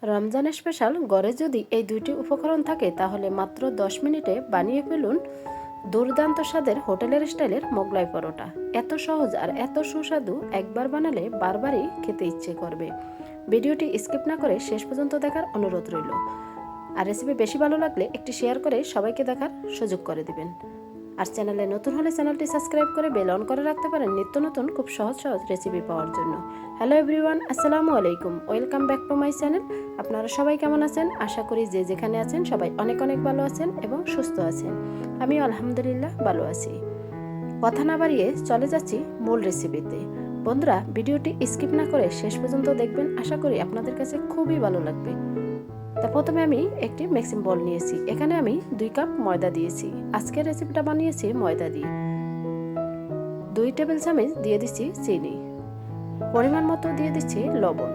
Ramzan special ঘরে যদি এই দুইটি উপকরণ থাকে তাহলে মাত্র 10 মিনিটে বানিয়ে ফেলুন দুর্দান্ত স্বাদের হোটেলের স্টাইলের মোগলাই পরোটা। এত সহজ আর এত সুস্বাদু, একবার বানালে বারবারই খেতে ইচ্ছে করবে। ভিডিওটি স্কিপ না করে শেষ পর্যন্ত দেখার অনুরোধ রইল। আর রেসিপি বেশি ভালো লাগলে একটি শেয়ার করে সবাইকে দেখার সুযোগ করে দিবেন। আর চ্যানেলে নতুন হলে চ্যানেলটি সাবস্ক্রাইব করে বেল অন করে রাখতে পারেন নিত্য নতুন খুব সহজ রেসিপি পাওয়ার জন্য। হ্যালো এভরিওয়ান, আসসালামু আলাইকুম, welcome back to my channel. আপনারা সবাই কেমন আছেন? আশা করি যে যেখানে আছেন সবাই অনেক অনেক ভালো আছেন এবং সুস্থ আছেন। আমি আলহামদুলিল্লাহ ভালো আছি। কথা না বাড়িয়ে চলে যাচ্ছি মূল রেসিপিতে। বন্ধুরা, ভিডিওটি স্কিপ না করে শেষ পর্যন্ত দেখবেন, আশা করি আপনাদের কাছে খুবই ভালো লাগবে। তা প্রথমে আমি একটি মিক্সিং বোল নিয়েছি। এখানে আমি 2 কাপ ময়দা দিয়েছি। আজকের রেসিপিটা বানিয়েছি ময়দা দিয়ে। 2 টেবিল চামচ দিয়ে দিচ্ছি চিনি, পরিমাণ মতো দিয়ে দিচ্ছি লবণ,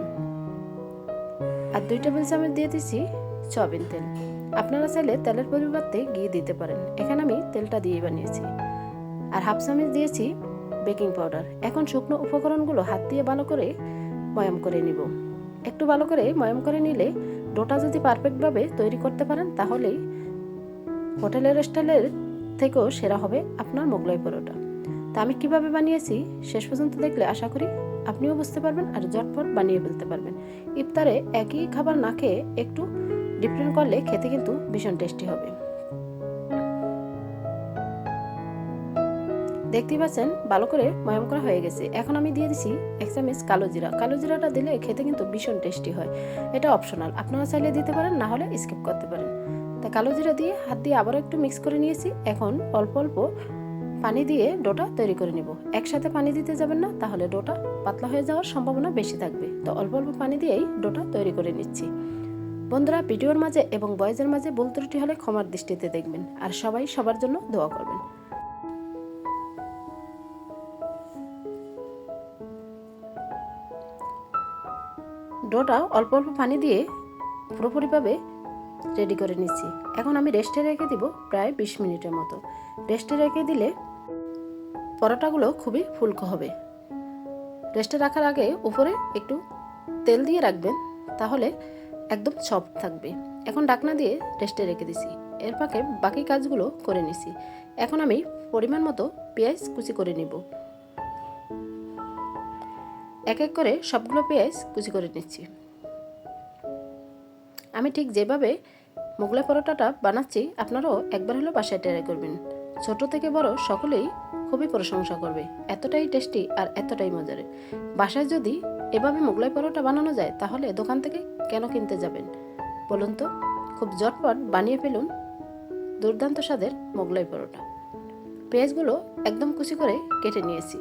আর 2 টেবিল চামচ দিয়ে দিচ্ছি সয়াবিন তেল। আপনারা চাইলে তেলের পরিবর্তে ঘি দিতে পারেন। এখানে আমি তেলটা দিয়ে বানিয়েছি। আর হাফ চামচ দিয়েছি বেকিং পাউডার। এখন শুকনো উপকরণগুলো হাত দিয়ে ভালো করে ময়াম করে নিব। একটু ভালো করে ময়াম করে নিলে ডোটা যদি পারফেক্টভাবে তৈরি করতে পারেন তাহলেই হোটেলের স্টাইলের থেকেও সেরা হবে আপনার মোগলাই পরোটা। তা আমি কিভাবে বানিয়েছি শেষ পর্যন্ত দেখলে আশা করি আপনিও বুঝতে পারবেন আর ঝটপট বানিয়ে ফেলতে পারবেন। ইফতারে একই খাবার না খেয়ে একটু ডিফারেন্ট করলে খেতে কিন্তু ভীষণ টেস্টি হবে। দেখতেই পাচ্ছেন ভালো করে ময়াম করা হয়ে গেছে। এখন আমি দিয়ে দিচ্ছি 1 চামচ কালো জিরা। কালো জিরাটা দিলে খেতে কিন্তু ভীষণ টেস্টি হয়। এটা অপশনাল, আপনারা চাইলে দিতে পারেন, না হলে স্কিপ করতে পারেন। তা কালো জিরা দিয়ে হাত দিয়ে আবারও একটু মিক্স করে নিয়েছি। এখন অল্প অল্প পানি দিয়ে ডোটা তৈরি করে নিব। একসাথে পানি দিতে যাবেন না, তাহলে ডোটা পাতলা হয়ে যাওয়ার সম্ভাবনা বেশি থাকবে। তো অল্প অল্প পানি দিয়েই ডোটা তৈরি করে নিচ্ছি। বন্ধুরা, ভিডিওর মাঝে এবং ভয়েসের মাঝে ভুল ত্রুটি হলে ক্ষমার দৃষ্টিতে দেখবেন, আর সবাই সবার জন্য দোয়া করবেন। ডোটা অল্প অল্প পানি দিয়ে পুরোপুরিভাবে রেডি করে নিচ্ছি। এখন আমি রেস্টে রেখে দিব প্রায় 20 মিনিটের মতো। রেস্টে রেখে দিলে পরোটাগুলো খুবই ফুলকো হবে। রেস্টে রাখার আগে উপরে একটু তেল দিয়ে রাখবেন, তাহলে একদম সফট থাকবে। এখন ঢাকনা দিয়ে রেস্টে রেখে দিছি। এর ফাঁকে বাকি কাজগুলো করে নিছি। এখন আমি পরিমাণ মতো পেঁয়াজ কুচি করে নিব। এক এক করে সবগুলো পেঁয়াজ কুচি করে নিচ্ছি। আমি ঠিক যেভাবে মোগলাই পরোটাটা বানাচ্ছি আপনারাও একবার হলেও বাসায় ট্রাই করবেন। ছোট থেকে বড় সকলেই খুবই প্রশংসা করবে। এতটাই টেস্টি আর এতটাই মজার। বাসায় যদি এভাবে মোগলাই পরোটা বানানো যায় তাহলে দোকান থেকে কেন কিনতে যাবেন বলুন তো? খুব ঝটপট বানিয়ে ফেলুন দুর্দান্ত স্বাদের মোগলাই পরোটা। পেঁয়াজগুলো একদম কুচি করে কেটে নিয়েছি।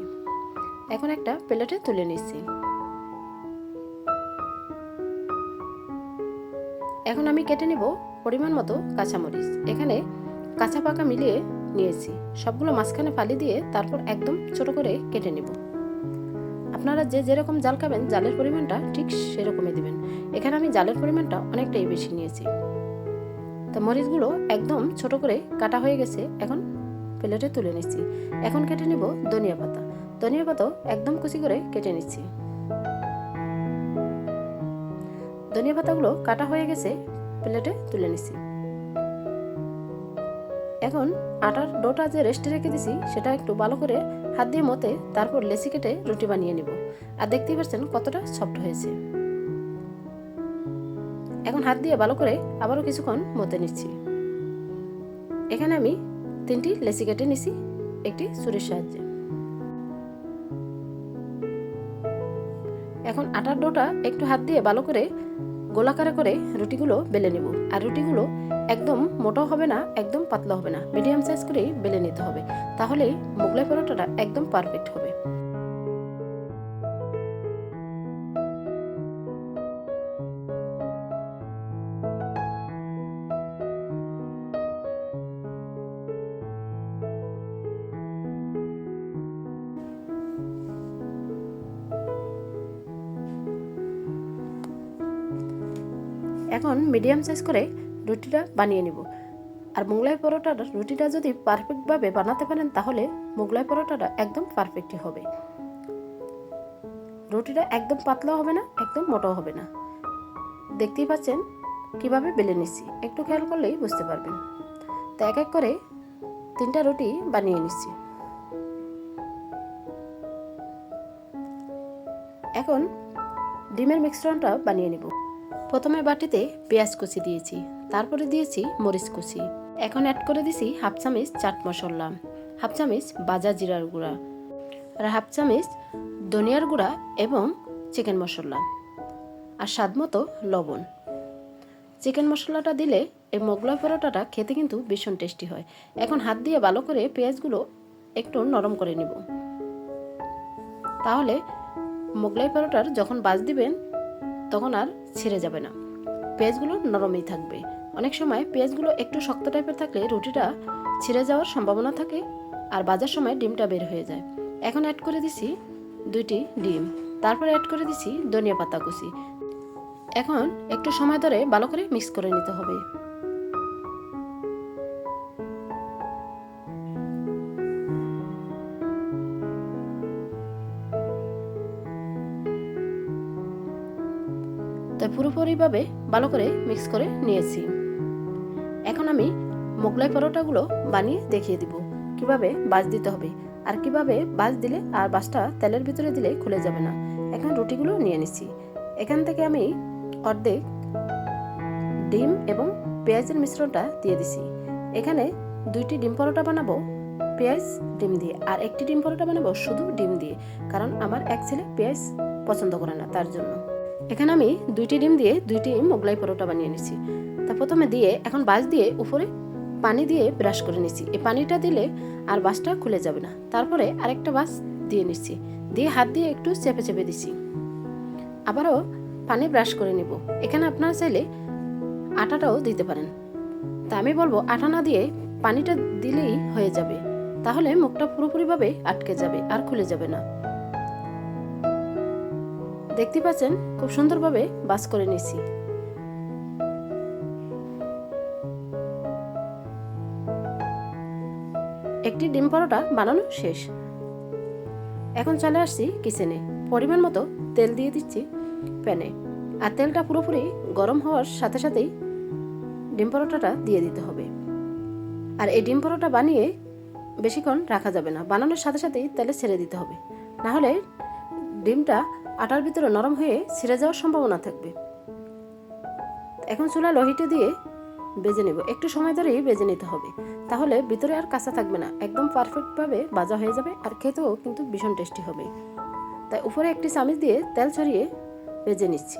এখন একটা প্লেটে তুলে নিচ্ছি। এখন আমি কেটে নিব পরিমাণ মতো কাঁচামরিচ। এখানে কাঁচা পাকা মিলিয়ে নিয়েছি। সবগুলো মাঝখানে ফালি দিয়ে তারপর একদম ছোট করে কেটে নিব। আপনারা যে যেরকম জাল খাবেন জালের পরিমাণটা ঠিক সেরকমই দিবেন। এখানে আমি জালের পরিমাণটা অনেকটাই বেশি নিয়েছি। তো মরিচগুলো একদম ছোট করে কাটা হয়ে গেছে। এখন প্লেটে তুলে নিচ্ছি। এখন কেটে নিব ধনিয়া পাতা। ধনিয়া পাতাও একদম কুচি করে কেটে নিচ্ছি। ধনিয়া পাতাগুলো কাটা হয়ে গেছে, প্লেটে তুলে নিচ্ছি। এখন আটার ডোটা যে রেস্টে রেখে দিছি সেটা একটু ভালো করে হাত দিয়ে মতে তারপর লেচি কেটে রুটি বানিয়ে নিব। আর দেখতেই পাচ্ছেন কতটা সফট হয়েছে। এখন হাত দিয়ে ভালো করে আবারও কিছুক্ষণ মতে নিচ্ছি। এখানে আমি 3টি লেচি কেটে নিছি একটি ছুরির সাহায্যে। এখন আটার ডোটা একটু হাত দিয়ে ভালো করে গোলাকারে করে রুটিগুলো বেলে নেব। আর রুটিগুলো একদম মোটাও হবে না, একদম পাতলা হবে না, মিডিয়াম সাইজ করেই বেলে নিতে হবে। তাহলেই মোগলাই পরোটাটা একদম পারফেক্ট হবে। এখন মিডিয়াম সাইজ করে রুটিটা বানিয়ে নিব। আর মোগলাই পরোটার রুটিটা যদি পারফেক্টভাবে বানাতে পারেন তাহলে মোগলাই পরোটাটা একদম পারফেক্টই হবে। রুটিটা একদম পাতলাও হবে না, একদম মোটাও হবে না, দেখতেই পাচ্ছেন কিভাবে বেলে নিচ্ছি, একটু খেয়াল করলেই বুঝতে পারবেন। তো এক এক করে 3টা রুটি বানিয়ে নিচ্ছি। এখন ডিমের মিশ্রণটা বানিয়ে নিব। প্রথমে বাটিতে পেঁয়াজ কুচি দিয়েছি, তারপরে দিয়েছি মরিচ কুচি। এখন অ্যাড করে দিছি হাফ চামচ চাট মশলা, হাফ চামচ ভাজা জিরার গুঁড়া, আর হাফ চামচ ধনিয়ার গুঁড়া এবং চিকেন মশলা, আর স্বাদ মতো লবণ। চিকেন মশলাটা দিলে এই মোগলাই পরোটাটা খেতে কিন্তু ভীষণ টেস্টি হয়। এখন হাত দিয়ে ভালো করে পেঁয়াজগুলো একটু নরম করে নিব, তাহলে মোগলাই পরোটার যখন ভাজ দিবেন তখন আর ছিঁড়ে যাবে না, পেঁয়াজগুলো নরমই থাকবে। অনেক সময় পেঁয়াজগুলো একটু শক্ত টাইপের থাকলে রুটিটা ছিঁড়ে যাওয়ার সম্ভাবনা থাকে, আর ভাজার সময় ডিমটা বের হয়ে যায়। এখন অ্যাড করে দিছি 2টি ডিম, তারপরে অ্যাড করে দিছি ধনিয়া পাতা কুচি। এখন একটু সময় ধরে ভালো করে মিক্স করে নিতে হবে। তাই পুরোপুরিভাবে ভালো করে মিক্স করে নিয়েছি। এখন আমি মোগলাই পরোটাগুলো বানিয়ে দেখিয়ে দিব কিভাবে ভাজ দিতে হবে, আর কিভাবে ভাজ দিলে আর ভাজটা তেলের ভিতরে দিলে খুলে যাবে না। এখন রুটিগুলো নিয়ে নিচ্ছি। এখান থেকে আমি অর্ধেক ডিম এবং পেঁয়াজের মিশ্রণটা দিয়ে দিছি। এখানে 2টি ডিম পরোটা বানাবো পেঁয়াজ ডিম দিয়ে, আর 1টি ডিম পরোটা বানাবো শুধু ডিম দিয়ে, কারণ আমার এক ছেলে পেঁয়াজ পছন্দ করে না, তার জন্য। এখানে আমি 2টি ডিম দিয়ে 2টি মোগলাই পরোটা বানিয়ে নিচ্ছি। তা প্রথমে দিয়ে এখন ভাজ দিয়ে উপরে পানি দিয়ে ব্রাশ করে নিচ্ছি। এই পানিটা দিলে আর ভাজটা খুলে যাবে না। তারপরে আরেকটা ভাজ দিয়ে নিচ্ছি, দিয়ে হাত দিয়ে একটু চেপে চেপে দিচ্ছি। আবারও পানি ব্রাশ করে নিব। এখানে আপনারা চাইলে আটাটাও দিতে পারেন। তা আমি বলবো আটা না দিয়ে পানিটা দিলেই হয়ে যাবে, তাহলে মুখটা পুরোপুরিভাবে আটকে যাবে আর খুলে যাবে না। দেখতে পাচ্ছেন খুব সুন্দরভাবে ভাজ করে নিচ্ছি। একটি ডিম পরোটা বানানো শেষ। এখন চলে আসছি কিচেনে। পরিমাণ মতো তেল দিয়ে দিচ্ছি প্যানে, আর তেলটা পুরোপুরি গরম হওয়ার সাথে সাথেই ডিম পরোটাটা দিয়ে দিতে হবে। আর এই ডিম পরোটা বানিয়ে বেশিক্ষণ রাখা যাবে না, বানানোর সাথে সাথেই তেলে ছেড়ে দিতে হবে, নাহলে ডিমটা আটার ভিতরে নরম হয়ে ছিঁড়ে যাওয়ার সম্ভাবনা থাকবে। এখন চুলা লোহিটে দিয়ে বেজে নেব। একটু সময় ধরেই বেজে নিতে হবে, তাহলে ভিতরে আর কাঁচা থাকবে না, একদম পারফেক্টভাবে ভাজা হয়ে যাবে, আর খেতেও কিন্তু ভীষণ টেস্টি হবে। তাই উপরে একটি চামচ দিয়ে তেল ছড়িয়ে ভেজে নিচ্ছি।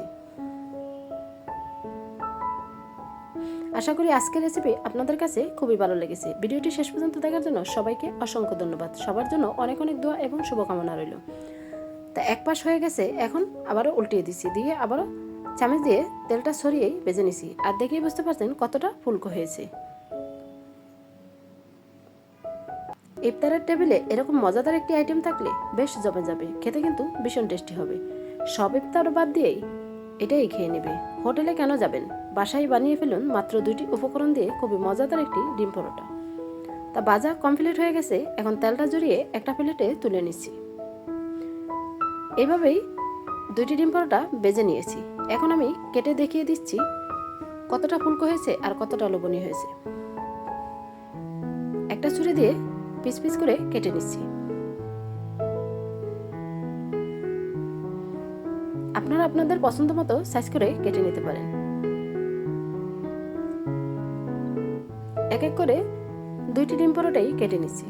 আশা করি আজকের রেসিপি আপনাদের কাছে খুবই ভালো লেগেছে। ভিডিওটি শেষ পর্যন্ত দেখার জন্য সবাইকে অসংখ্য ধন্যবাদ। সবার জন্য অনেক অনেক দোয়া এবং শুভকামনা রইল। তা এক পাশ হয়ে গেছে, এখন আবারও উল্টিয়ে দিচ্ছি, দিয়ে আবারও চামচ দিয়ে তেলটা ছড়িয়েই ভেজে নিছি। আর দেখেই বুঝতে পারছেন কতটা ফুলকো হয়েছে। ইফতারের টেবিলে এরকম মজাদার একটি আইটেম থাকলে বেশ জমে যাবে, খেতে কিন্তু ভীষণ টেস্টি হবে। সব ইফতার বাদ দিয়েই এটাই খেয়ে নেবে। হোটেলে কেন যাবেন, বাসায় বানিয়ে ফেলুন মাত্র 2টি উপকরণ দিয়ে খুবই মজাদার একটি ডিম পরোটা। তা ভাজা কমপ্লিট হয়ে গেছে, এখন তেলটা জড়িয়ে একটা প্লেটে তুলে নিচ্ছি। এইভাবেই 2টি ডিম পরোটা ভেজে নিয়েছি। এখন আমি কেটে দেখিয়ে দিচ্ছি কতটা ফুলকো হয়েছে আর কতটা লোভনীয় হয়েছে। একটা ছুরি দিয়ে পিস পিস করে কেটে নিচ্ছি। আপনারা আপনাদের পছন্দ মতো সাইজ করে কেটে নিতে পারেন। এক এক করে 2টি ডিম পরোটাই কেটে নিচ্ছি।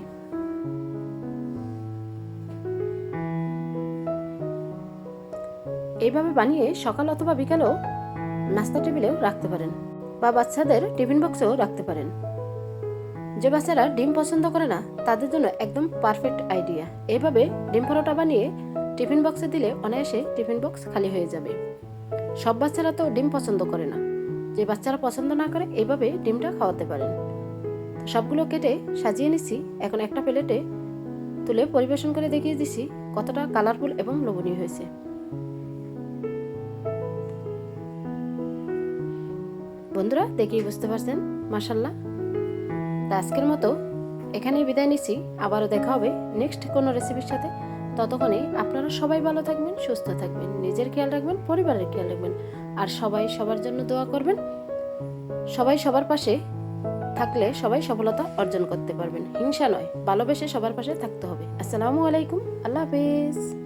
এইভাবে বানিয়ে সকাল অথবা বিকালেও নাস্তা টেবিলেও রাখতে পারেন, বা বাচ্চাদের টিফিন বক্সেও রাখতে পারেন। যে বাচ্চারা ডিম পছন্দ করে না তাদের জন্য একদম পারফেক্ট আইডিয়া। এইভাবে ডিম পরোটা বানিয়ে টিফিন বক্সে দিলে অনায়াসে টিফিন বক্স খালি হয়ে যাবে। সব বাচ্চারা তো ডিম পছন্দ করে না, যে বাচ্চারা পছন্দ না করে এইভাবে ডিমটা খাওয়াতে পারেন। সবগুলো কেটে সাজিয়ে নিচ্ছি। এখন একটা প্লেটে তুলে পরিবেশন করে দেখিয়ে দিচ্ছি কতটা কালারফুল এবং লোভনীয় হয়েছে। বন্ধুরা দেখেই বুঝতে পারছেন মাশাআল্লাহ। আজকের মতো এখানেই বিদায় নিচ্ছি। আবারও দেখা হবে নেক্সট কোনো রেসিপির সাথে। ততক্ষণে আপনারা সবাই ভালো থাকবেন, সুস্থ থাকবেন, নিজের খেয়াল রাখবেন, পরিবারের খেয়াল রাখবেন। আর সবাই সবার জন্য দোয়া করবেন। সবাই সবার পাশে থাকলে সবাই সফলতা অর্জন করতে পারবেন। হিংসা নয়, ভালোবেসে সবার পাশে থাকতে হবে। আসসালামু আলাইকুম, আল্লাহ হাফেজ।